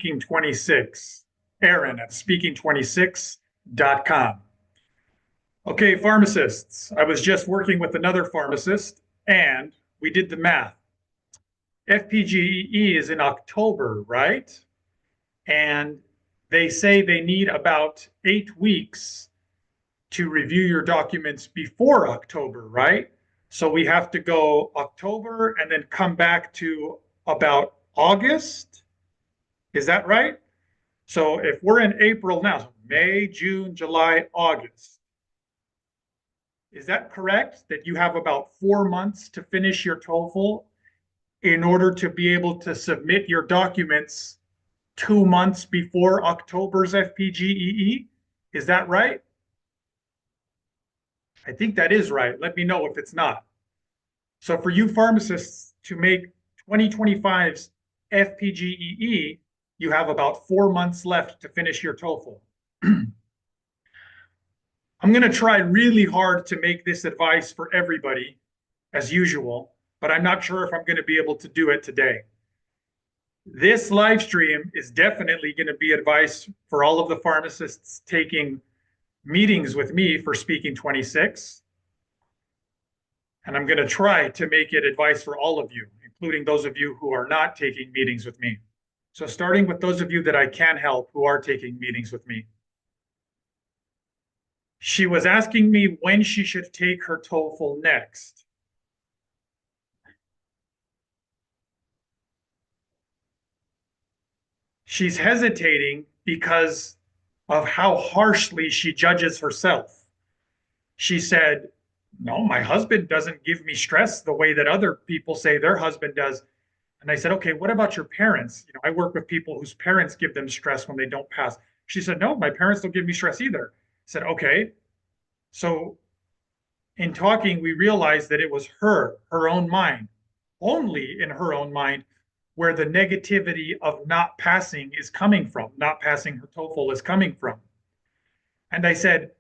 Speaking 26. Aaron at speaking26.com. Okay, pharmacists, I was just working with another pharmacist and we did the math. FPGEE is in October, right? And they say they need about 8 weeks to review your documents before October, right? So we have to go October and then come back to about August. Is that right? So if we're in April now, so May, June, July, August, is that correct that you have about 4 months to finish your TOEFL in order to be able to submit your documents 2 months before October's FPGEE? Is that right? I think that is right. Let me know if it's not. So for you pharmacists to make 2025's FPGEE, you have about 4 months left to finish your TOEFL. I'm going to try really hard to make this advice for everybody, as usual, but I'm not sure if I'm going to be able to do it today. This live stream is definitely going to be advice for all of the pharmacists taking meetings with me for Speaking 26. And I'm going to try to make it advice for all of you, including those of you who are not taking meetings with me. So starting with those of you that I can help who are taking meetings with me. She was asking me when she should take her TOEFL next. She's hesitating because of how harshly she judges herself. She said, no, my husband doesn't give me stress the way that other people say their husband does. And I said, okay, what about your parents? I work with people whose parents give them stress when they don't pass. She said, no, my parents don't give me stress either. I said, okay. So in talking, we realized that it was her own mind, only in her own mind, where the negativity of not passing is coming from, not passing her TOEFL is coming from. And I said,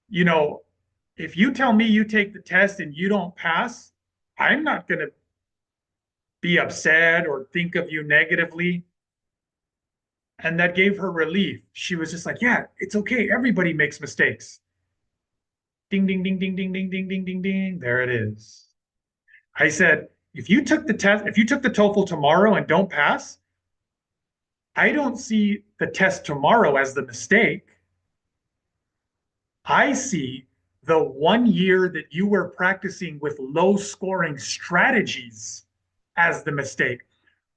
if you tell me you take the test and you don't pass, I'm not going to be upset or think of you negatively. And that gave her relief. She was just like, yeah, it's okay. Everybody makes mistakes. Ding, ding, ding, ding, ding, ding, ding, ding, ding, ding. There it is. I said, if you took the test, if you took the TOEFL tomorrow and don't pass, I don't see the test tomorrow as the mistake. I see the 1 year that you were practicing with low scoring strategies as the mistake.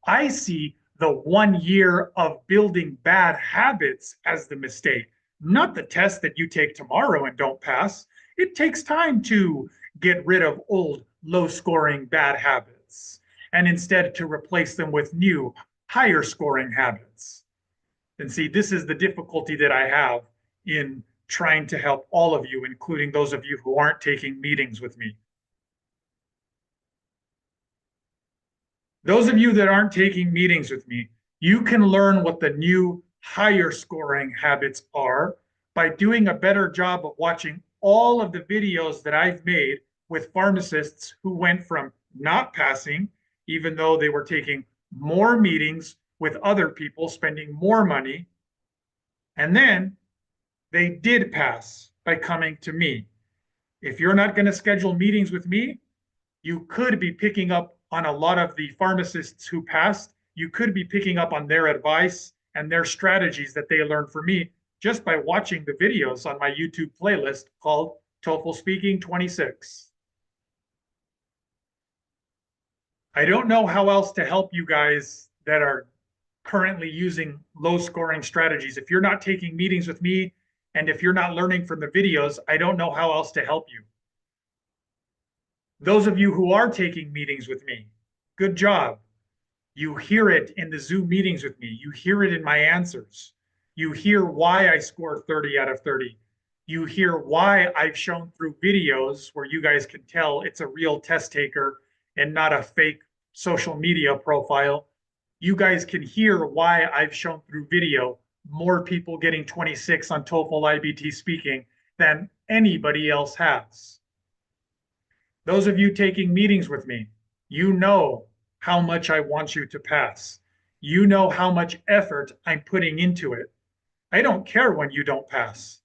I see the 1 year of building bad habits as the mistake, not the test that you take tomorrow and don't pass. It takes time to get rid of old, low scoring bad habits and instead to replace them with new, higher scoring habits. And see, this is the difficulty that I have in trying to help all of you, including those of you who aren't taking meetings with me. Those of you that aren't taking meetings with me, you can learn what the new higher scoring habits are by doing a better job of watching all of the videos that I've made with pharmacists who went from not passing, even though they were taking more meetings with other people, spending more money, and then they did pass by coming to me. If you're not going to schedule meetings with me, you could be picking up on a lot of the pharmacists who passed. You could be picking up on their advice and their strategies that they learned from me just by watching the videos on my YouTube playlist called TOEFL Speaking 26. I don't know how else to help you guys that are currently using low scoring strategies. If you're not taking meetings with me and if you're not learning from the videos, I don't know how else to help you. Those of you who are taking meetings with me, good job. You hear it in the Zoom meetings with me. You hear it in my answers. You hear why I score 30 out of 30. You hear why I've shown through videos where you guys can tell it's a real test taker and not a fake social media profile. You guys can hear why I've shown through video more people getting 26 on TOEFL iBT speaking than anybody else has. Those of you taking meetings with me, you know how much I want you to pass. You know how much effort I'm putting into it. I don't care when you don't pass.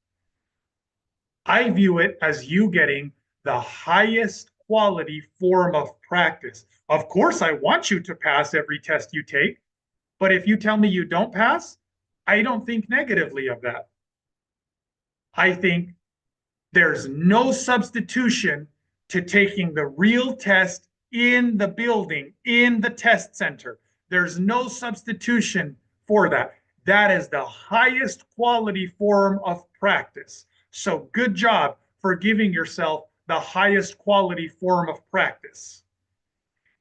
I view it as you getting the highest quality form of practice. Of course, I want you to pass every test you take, but if you tell me you don't pass, I don't think negatively of that. I think there's no substitution to taking the real test in the building, in the test center. There's no substitution for that. That is the highest quality form of practice. So good job for giving yourself the highest quality form of practice.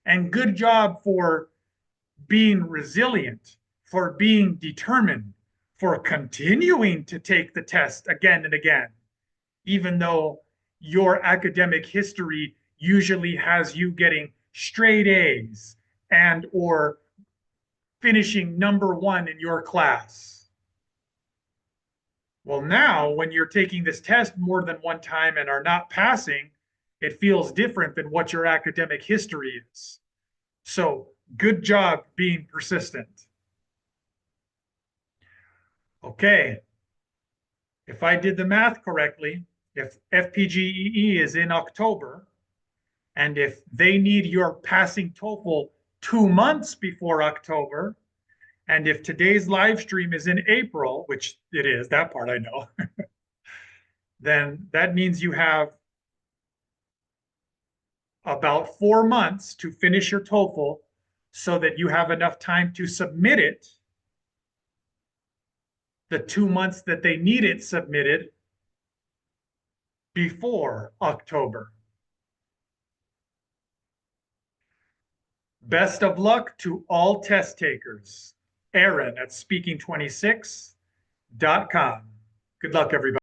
And good job for being resilient, for being determined, for continuing to take the test again and again, even though your academic history usually has you getting straight A's and or finishing #1 in your class. Well, now when you're taking this test more than one time and are not passing, it feels different than what your academic history is. So good job being persistent. Okay, if I did the math correctly, if FPGEE is in October, and if they need your passing TOEFL 2 months before October, and if today's live stream is in April, which it is, that part I know, then that means you have about 4 months to finish your TOEFL so that you have enough time to submit it the 2 months that they need it submitted before October. Best of luck to all test takers. Aaron at speaking26.com. Good luck, everybody.